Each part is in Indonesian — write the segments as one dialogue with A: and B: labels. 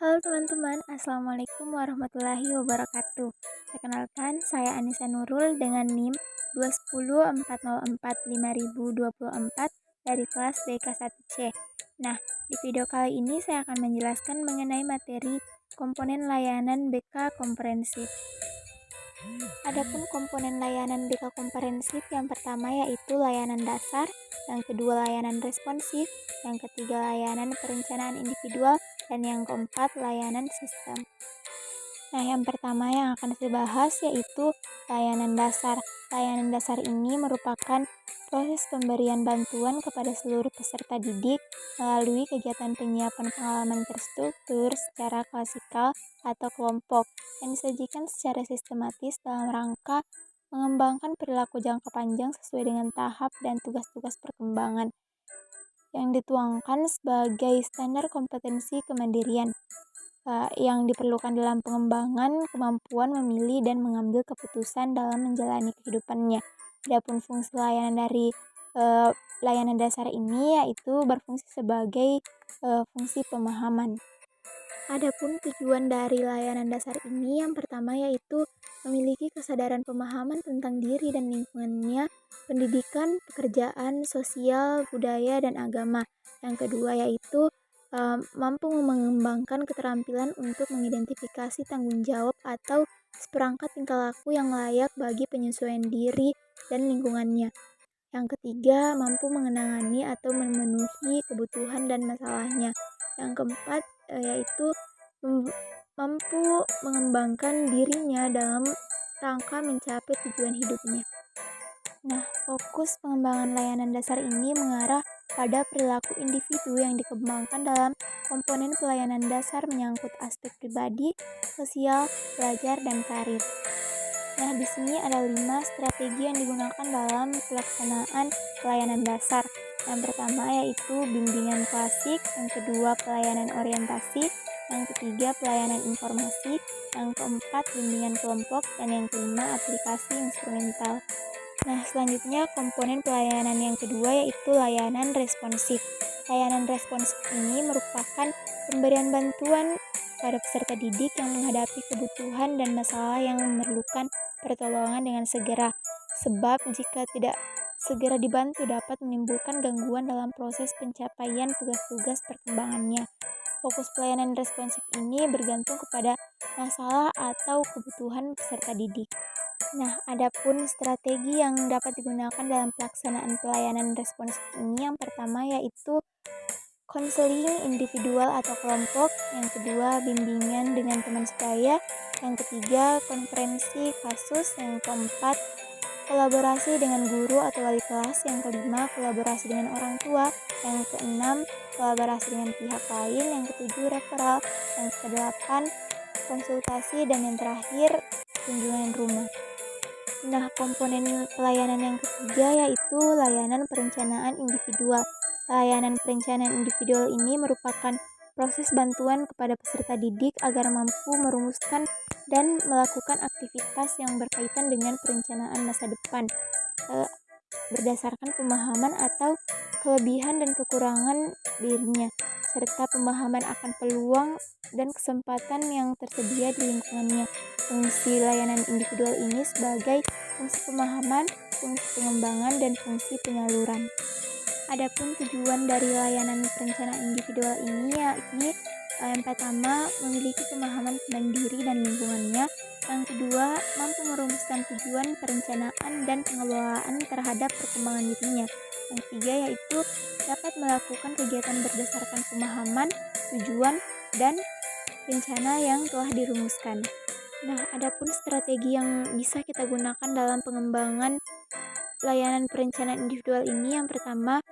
A: Halo teman-teman, Assalamualaikum warahmatullahi wabarakatuh. Perkenalkan, saya Anissa Nurul dengan NIM 2104045.024 dari kelas BK1C. Nah, di video kali ini saya akan menjelaskan mengenai materi komponen layanan BK komprehensif. Adapun komponen layanan BK komprehensif yang pertama yaitu layanan dasar, yang kedua layanan responsif, yang ketiga layanan perencanaan individual, dan yang keempat layanan sistem. Nah, yang pertama yang akan saya bahas yaitu layanan dasar. Layanan dasar ini merupakan proses pemberian bantuan kepada seluruh peserta didik melalui kegiatan penyiapan pengalaman terstruktur secara klasikal atau kelompok yang disajikan secara sistematis dalam rangka mengembangkan perilaku jangka panjang sesuai dengan tahap dan tugas-tugas perkembangan yang dituangkan sebagai standar kompetensi kemandirian yang diperlukan dalam pengembangan kemampuan memilih dan mengambil keputusan dalam menjalani kehidupannya. Adapun fungsi layanan dari layanan dasar ini yaitu berfungsi sebagai fungsi pemahaman. Adapun tujuan dari layanan dasar ini yang pertama yaitu memiliki kesadaran pemahaman tentang diri dan lingkungannya, pendidikan, pekerjaan, sosial, budaya, dan agama. Yang kedua yaitu mampu mengembangkan keterampilan untuk mengidentifikasi tanggung jawab atau seperangkat tingkah laku yang layak bagi penyesuaian diri dan lingkungannya. Yang ketiga, mampu mengenangani atau memenuhi kebutuhan dan masalahnya. Yang keempat, yaitu mampu mengembangkan dirinya dalam rangka mencapai tujuan hidupnya. Nah, fokus pengembangan layanan dasar ini mengarah pada perilaku individu yang dikembangkan dalam komponen pelayanan dasar menyangkut aspek pribadi, sosial, belajar, dan karir. Nah, di sini ada 5 strategi yang digunakan dalam pelaksanaan pelayanan dasar. Yang pertama yaitu bimbingan klasik, yang kedua pelayanan orientasi, yang ketiga pelayanan informasi, yang keempat bimbingan kelompok, dan yang kelima aplikasi instrumental. Nah, selanjutnya komponen pelayanan yang kedua yaitu layanan responsif. Layanan responsif ini merupakan pemberian bantuan pada peserta didik yang menghadapi kebutuhan dan masalah yang memerlukan pertolongan dengan segera, sebab jika tidak segera dibantu dapat menimbulkan gangguan dalam proses pencapaian tugas-tugas perkembangannya. Fokus pelayanan responsif ini bergantung kepada masalah atau kebutuhan peserta didik. Nah, adapun strategi yang dapat digunakan dalam pelaksanaan pelayanan responsif ini yang pertama yaitu konseling individual atau kelompok, yang kedua bimbingan dengan teman sebaya, yang ketiga konferensi kasus, yang keempat kolaborasi dengan guru atau wali kelas, yang kelima kolaborasi dengan orang tua, yang keenam kolaborasi dengan pihak lain, yang ketujuh referral, yang kedelapan konsultasi, dan yang terakhir kunjungan rumah. Nah, komponen pelayanan yang ketiga yaitu layanan perencanaan individual. Layanan perencanaan individual ini merupakan proses bantuan kepada peserta didik agar mampu merumuskan dan melakukan aktivitas yang berkaitan dengan perencanaan masa depan berdasarkan pemahaman atau kelebihan dan kekurangan dirinya, serta pemahaman akan peluang dan kesempatan yang tersedia di lingkungannya. Fungsi layanan individual ini sebagai fungsi pemahaman, fungsi pengembangan, dan fungsi penyaluran. Adapun tujuan dari layanan perencanaan individual ini yakni yang pertama memiliki pemahaman tentang diri dan lingkungannya, yang kedua mampu merumuskan tujuan perencanaan dan pengelolaan terhadap perkembangan dirinya, yang ketiga yaitu dapat melakukan kegiatan berdasarkan pemahaman, tujuan, dan rencana yang telah dirumuskan. Nah, adapun strategi yang bisa kita gunakan dalam pengembangan layanan perencanaan individual ini yang pertama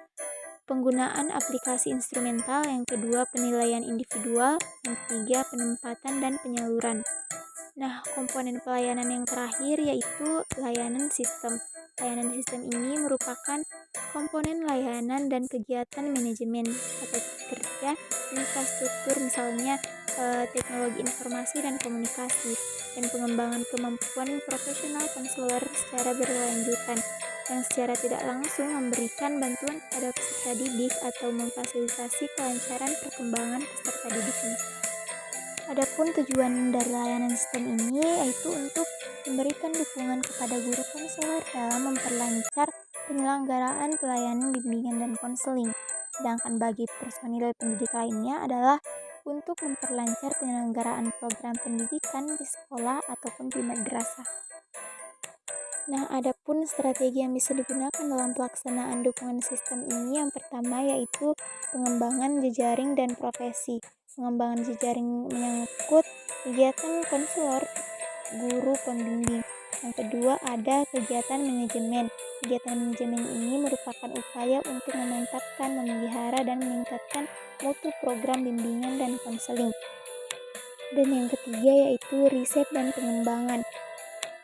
A: penggunaan aplikasi instrumental, yang kedua penilaian individual, yang ketiga penempatan dan penyaluran. Nah, komponen pelayanan yang terakhir yaitu layanan sistem. Layanan sistem ini merupakan komponen layanan dan kegiatan manajemen atau kerja infrastruktur, misalnya teknologi informasi dan komunikasi, dan pengembangan kemampuan profesional konselor secara berkelanjutan yang secara tidak langsung memberikan bantuan kepada peserta didik atau memfasilitasi kelancaran perkembangan peserta didiknya. Adapun tujuan dari layanan sistem ini yaitu untuk memberikan dukungan kepada guru konselor dalam memperlancar penyelenggaraan pelayanan bimbingan dan konseling. Sedangkan bagi personil pendidik lainnya adalah untuk memperlancar penyelenggaraan program pendidikan di sekolah ataupun di madrasah. Nah, adapun strategi yang bisa digunakan dalam pelaksanaan dukungan sistem ini yang pertama yaitu pengembangan jejaring dan profesi. Pengembangan jejaring menyangkut kegiatan konselor, guru pembimbing. Yang kedua ada kegiatan manajemen. Kegiatan manajemen ini merupakan upaya untuk memantapkan, memelihara, dan meningkatkan mutu program bimbingan dan konseling. Dan yang ketiga yaitu riset dan pengembangan.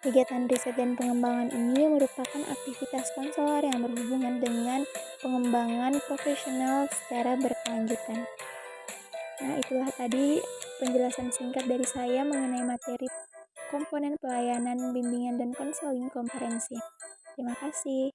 A: Kegiatan riset dan pengembangan ini merupakan aktivitas konselor yang berhubungan dengan pengembangan profesional secara berkelanjutan. Nah, itulah tadi penjelasan singkat dari saya mengenai materi komponen pelayanan bimbingan dan konseling komprehensif. Terima kasih.